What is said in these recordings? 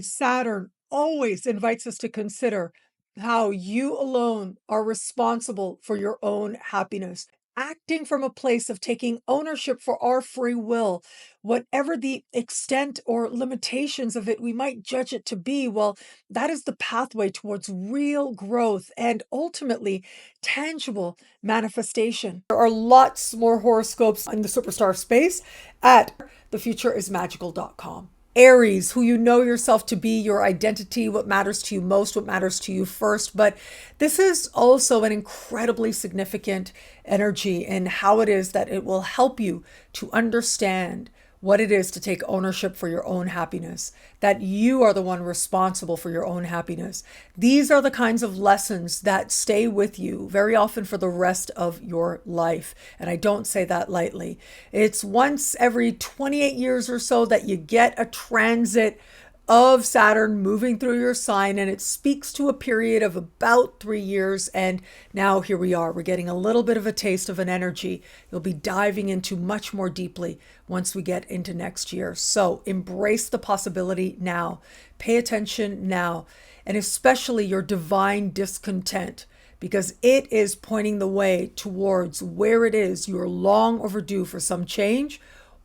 Saturn always invites us to consider how you alone are responsible for your own happiness. Acting from a place of taking ownership for our free will, whatever the extent or limitations of it we might judge it to be, well, that is the pathway towards real growth and ultimately tangible manifestation. There are lots more horoscopes in the superstar space at thefutureismagical.com. Aries, who you know yourself to be, your identity, what matters to you most, what matters to you first. But this is also an incredibly significant energy in how it is that it will help you to understand what it is to take ownership for your own happiness, that you are the one responsible for your own happiness. These are the kinds of lessons that stay with you very often for the rest of your life. And I don't say that lightly. It's once every 28 years or so that you get a transit of Saturn moving through your sign, and it speaks to a period of about 3 years. And now here we are. We're getting a little bit of a taste of an energy you'll be diving into much more deeply once we get into next year. So embrace the possibility now. Pay attention now, and especially your divine discontent, because it is pointing the way towards where it is you're long overdue for some change,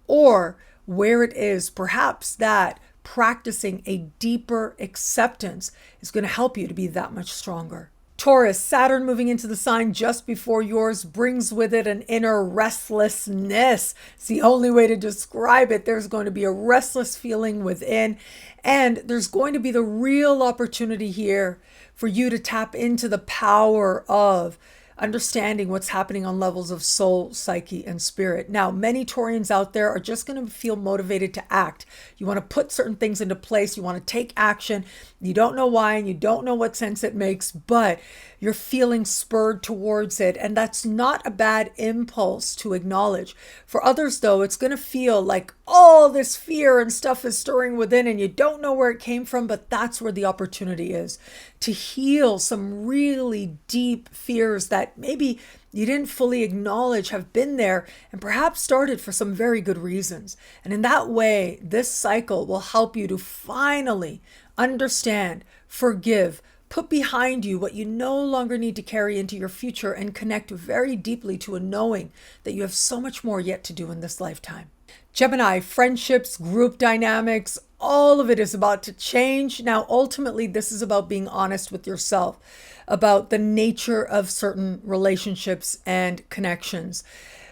or where it is perhaps that practicing a deeper acceptance is going to help you to be that much stronger. Taurus, Saturn moving into the sign just before yours brings with it an inner restlessness. It's the only way to describe it. There's going to be a restless feeling within, and there's going to be the real opportunity here for you to tap into the power of understanding what's happening on levels of soul, psyche, and spirit. Now, many Taurians out there are just going to feel motivated to act. You want to put certain things into place. You want to take action. You don't know why, and you don't know what sense it makes, but you're feeling spurred towards it. And that's not a bad impulse to acknowledge. For others, though, it's going to feel like all this fear and stuff is stirring within, and you don't know where it came from, but that's where the opportunity is to heal some really deep fears that maybe you didn't fully acknowledge have been there and perhaps started for some very good reasons. And in that way, this cycle will help you to finally understand, forgive, put behind you what you no longer need to carry into your future, and connect very deeply to a knowing that you have so much more yet to do in this lifetime. Gemini, friendships, group dynamics, all of it is about to change. Now, ultimately, this is about being honest with yourself about the nature of certain relationships and connections.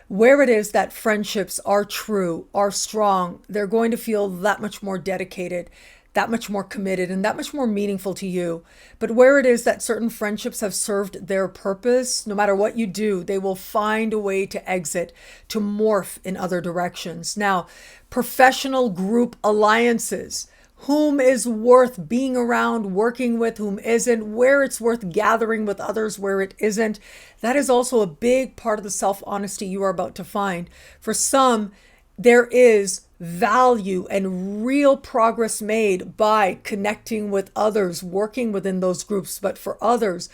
Where it is that friendships are true, are strong, they're going to feel that much more dedicated, that much more committed, and that much more meaningful to you. But where it is that certain friendships have served their purpose, no matter what you do, they will find a way to exit, to morph in other directions. Now, professional group alliances, whom is worth being around, working with, whom isn't, where it's worth gathering with others, where it isn't. That is also a big part of the self-honesty you are about to find. For some, there is value and real progress made by connecting with others, working within those groups. But for others,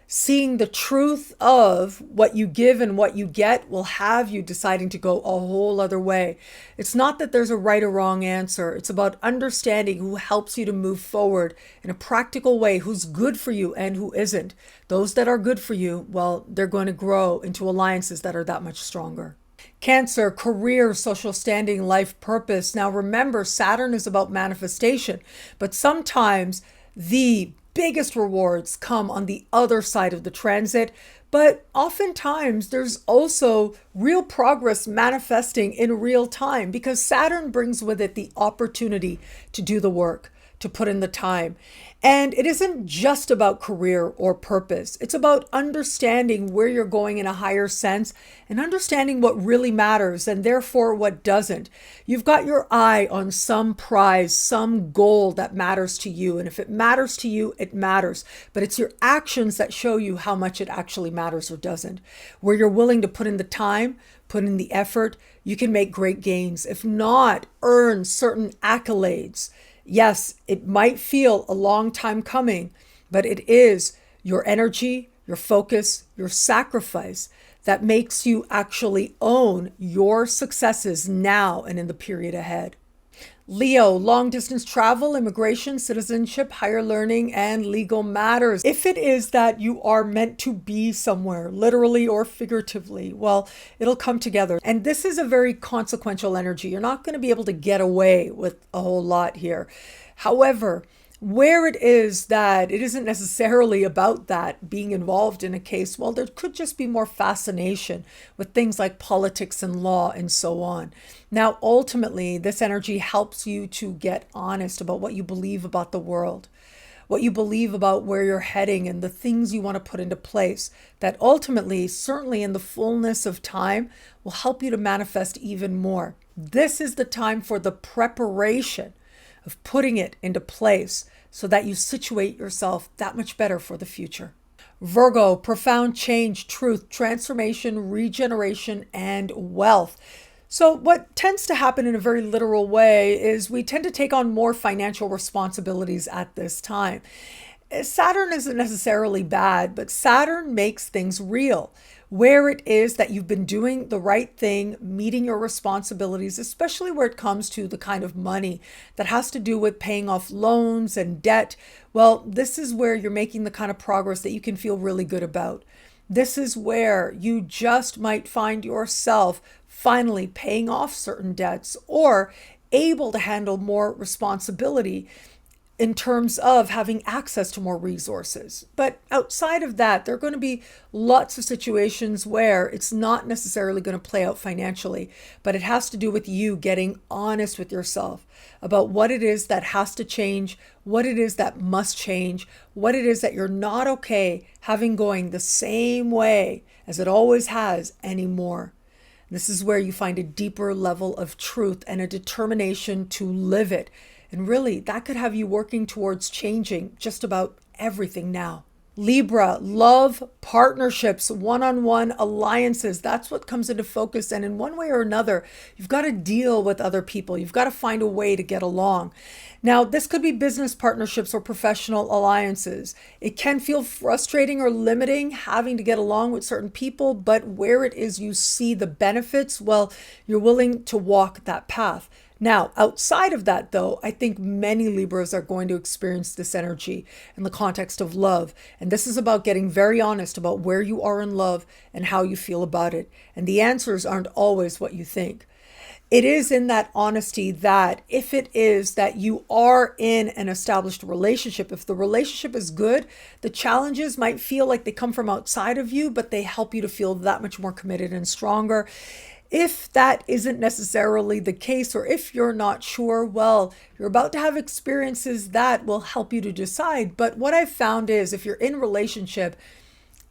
seeing the truth of what you give and what you get will have you deciding to go a whole other way. It's not that there's a right or wrong answer. It's about understanding who helps you to move forward in a practical way, who's good for you and who isn't. Those that are good for you, well, they're going to grow into alliances that are that much stronger. Cancer, career, social standing, life purpose. Now remember, Saturn is about manifestation, but sometimes the biggest rewards come on the other side of the transit, but oftentimes there's also real progress manifesting in real time, because Saturn brings with it the opportunity to do the work, to put in the time. And it isn't just about career or purpose. It's about understanding where you're going in a higher sense and understanding what really matters and therefore what doesn't. You've got your eye on some prize, some goal that matters to you. And if it matters to you, it matters. But it's your actions that show you how much it actually matters or doesn't. Where you're willing to put in the time, put in the effort, you can make great gains. If not, earn certain accolades. Yes, it might feel a long time coming, but it is your energy, your focus, your sacrifice that makes you actually own your successes now and in the period ahead. Leo, long distance travel, immigration, citizenship, higher learning, and legal matters. If it is that you are meant to be somewhere, literally or figuratively, well, it'll come together. And this is a very consequential energy. You're not going to be able to get away with a whole lot here. However, where it is that it isn't necessarily about that being involved in a case, well, there could just be more fascination with things like politics and law and so on. Now, ultimately, this energy helps you to get honest about what you believe about the world, what you believe about where you're heading and the things you want to put into place that ultimately, certainly in the fullness of time, will help you to manifest even more. This is the time for the preparation of putting it into place so that you situate yourself that much better for the future. Virgo, profound change, truth, transformation, regeneration, and wealth. So what tends to happen in a very literal way is we tend to take on more financial responsibilities at this time. Saturn isn't necessarily bad, but Saturn makes things real. Where it is that you've been doing the right thing, meeting your responsibilities, especially where it comes to the kind of money that has to do with paying off loans and debt, well, this is where you're making the kind of progress that you can feel really good about. This is where you just might find yourself finally paying off certain debts or able to handle more responsibility in terms of having access to more resources. But outside of that, there are going to be lots of situations where it's not necessarily going to play out financially, but it has to do with you getting honest with yourself about what it is that has to change, what it is that must change, what it is that you're not okay having going the same way as it always has anymore. This is where you find a deeper level of truth and a determination to live it. And really, that could have you working towards changing just about everything now. Libra, love, partnerships, one-on-one alliances. That's what comes into focus. And in one way or another, you've got to deal with other people. You've got to find a way to get along. Now, this could be business partnerships or professional alliances. It can feel frustrating or limiting having to get along with certain people, but where it is you see the benefits, well, you're willing to walk that path. Now, outside of that, though, I think many Libras are going to experience this energy in the context of love. And this is about getting very honest about where you are in love and how you feel about it. And the answers aren't always what you think. It is in that honesty that if it is that you are in an established relationship, if the relationship is good, the challenges might feel like they come from outside of you, but they help you to feel that much more committed and stronger. If that isn't necessarily the case, or if you're not sure, well, you're about to have experiences that will help you to decide. But what I've found is if you're in a relationship,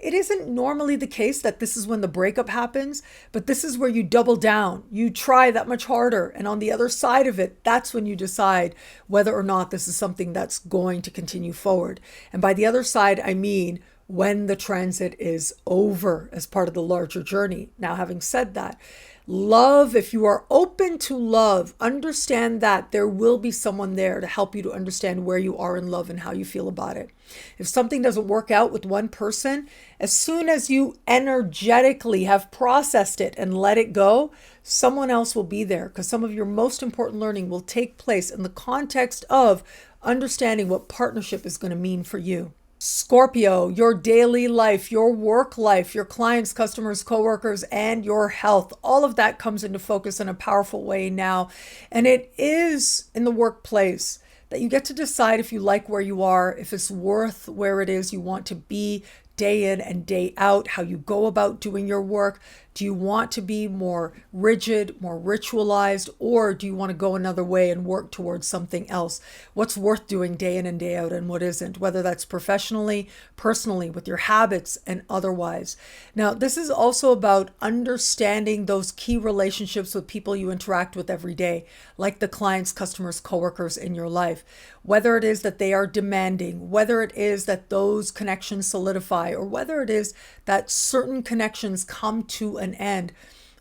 it isn't normally the case that this is when the breakup happens, but this is where you double down. You try that much harder. And on the other side of it, that's when you decide whether or not this is something that's going to continue forward. And by the other side, I mean when the transit is over as part of the larger journey. Now, having said that, love, if you are open to love, understand that there will be someone there to help you to understand where you are in love and how you feel about it. If something doesn't work out with one person, as soon as you energetically have processed it and let it go, someone else will be there, because some of your most important learning will take place in the context of understanding what partnership is going to mean for you. Scorpio, your daily life, your work life, your clients, customers, coworkers, and your health. All of that comes into focus in a powerful way now. And it is in the workplace that you get to decide if you like where you are, if it's worth where it is you want to be day in and day out, how you go about doing your work. Do you want to be more rigid, more ritualized, or do you want to go another way and work towards something else? What's worth doing day in and day out and what isn't, whether that's professionally, personally, with your habits and otherwise. Now, this is also about understanding those key relationships with people you interact with every day, like the clients, customers, coworkers in your life. Whether it is that they are demanding, whether it is that those connections solidify, or whether it is that certain connections come to an end.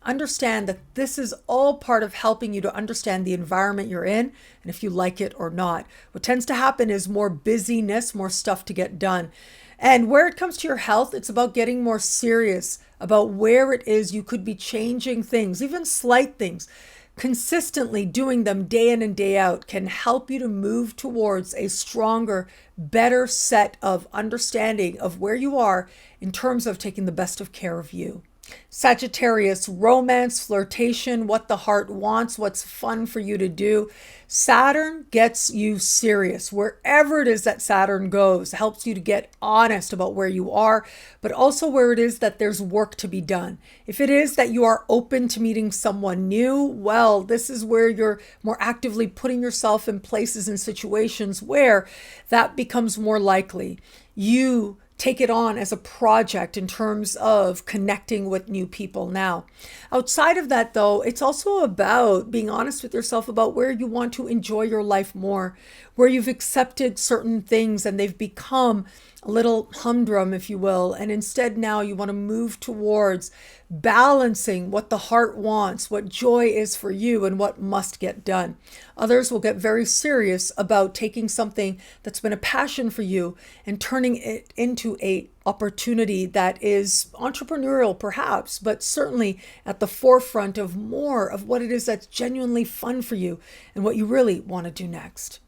Understand that this is all part of helping you to understand the environment you're in and if you like it or not. What tends to happen is more busyness, more stuff to get done. And where it comes to your health, it's about getting more serious about where it is you could be changing things, even slight things. Consistently doing them day in and day out can help you to move towards a stronger, better set of understanding of where you are in terms of taking the best of care of you. Sagittarius, romance, flirtation, what the heart wants, what's fun for you to do. Saturn gets you serious. Wherever it is that Saturn goes, helps you to get honest about where you are, but also where it is that there's work to be done. If it is that you are open to meeting someone new, well, this is where you're more actively putting yourself in places and situations where that becomes more likely. You take it on as a project in terms of connecting with new people now. Outside of that, though, it's also about being honest with yourself about where you want to enjoy your life more, where you've accepted certain things and they've become a little humdrum, if you will, and instead now you want to move towards balancing what the heart wants, what joy is for you, and what must get done. Others will get very serious about taking something that's been a passion for you and turning it into a opportunity that is entrepreneurial perhaps, but certainly at the forefront of more of what it is that's genuinely fun for you and what you really want to do next.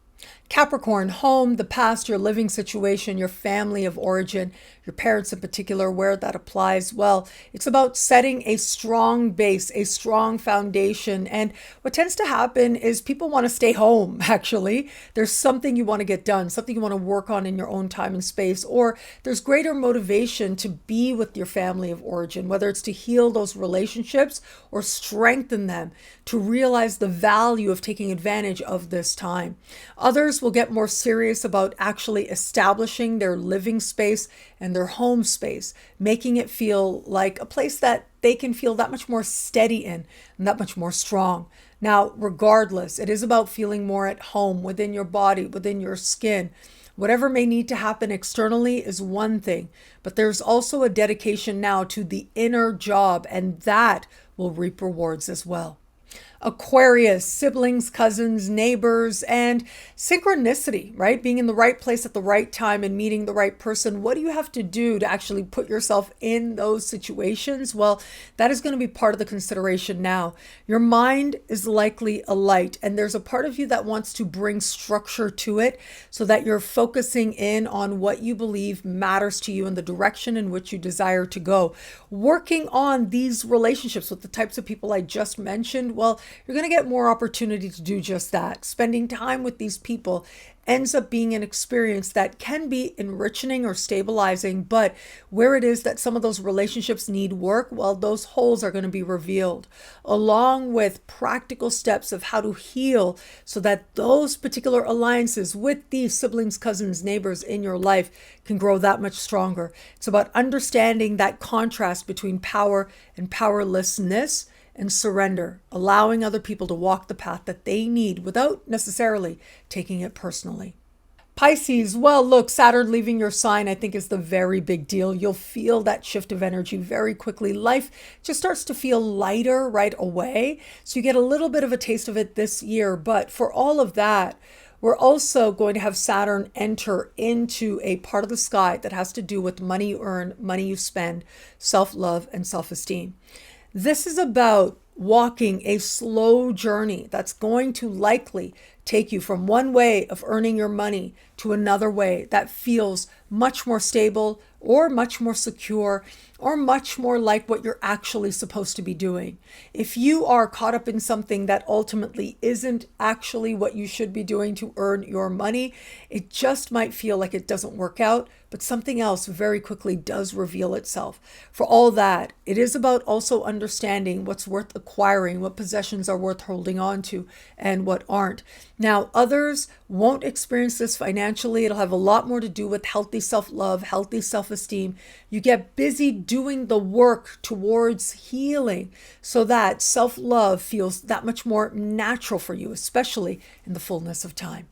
Capricorn, home, the past, your living situation, your family of origin, your parents in particular, where that applies. Well, it's about setting a strong base, a strong foundation. And what tends to happen is people want to stay home, actually. There's something you want to get done, something you want to work on in your own time and space, or there's greater motivation to be with your family of origin, whether it's to heal those relationships or strengthen them, to realize the value of taking advantage of this time. Others will get more serious about actually establishing their living space and their home space, making it feel like a place that they can feel that much more steady in and that much more strong. Now, regardless, it is about feeling more at home within your body, within your skin. Whatever may need to happen externally is one thing, but there's also a dedication now to the inner job, and that will reap rewards as well. Aquarius, siblings, cousins, neighbors, and synchronicity, right? Being in the right place at the right time and meeting the right person. What do you have to do to actually put yourself in those situations? Well, that is going to be part of the consideration now. Your mind is likely a light, and there's a part of you that wants to bring structure to it so that you're focusing in on what you believe matters to you and the direction in which you desire to go. Working on these relationships with the types of people I just mentioned, well, you're going to get more opportunity to do just that. Spending time with these people ends up being an experience that can be enriching or stabilizing, but where it is that some of those relationships need work, well, those holes are going to be revealed, along with practical steps of how to heal so that those particular alliances with these siblings, cousins, neighbors in your life can grow that much stronger. It's about understanding that contrast between power and powerlessness, and surrender, allowing other people to walk the path that they need without necessarily taking it personally. Pisces, well, look, Saturn leaving your sign, I think, is the very big deal. You'll feel that shift of energy very quickly. Life just starts to feel lighter right away. So you get a little bit of a taste of it this year. But for all of that, we're also going to have Saturn enter into a part of the sky that has to do with money you earn, money you spend, self-love, and self-esteem. This is about walking a slow journey that's going to likely take you from one way of earning your money to another way that feels much more stable or much more secure or much more like what you're actually supposed to be doing. If you are caught up in something that ultimately isn't actually what you should be doing to earn your money, it just might feel like it doesn't work out, but something else very quickly does reveal itself. For all that, it is about also understanding what's worth acquiring, what possessions are worth holding on to, and what aren't. Now, others won't experience this financially. It'll have a lot more to do with healthy self-love, healthy self-esteem. You get busy doing the work towards healing so that self-love feels that much more natural for you, especially in the fullness of time.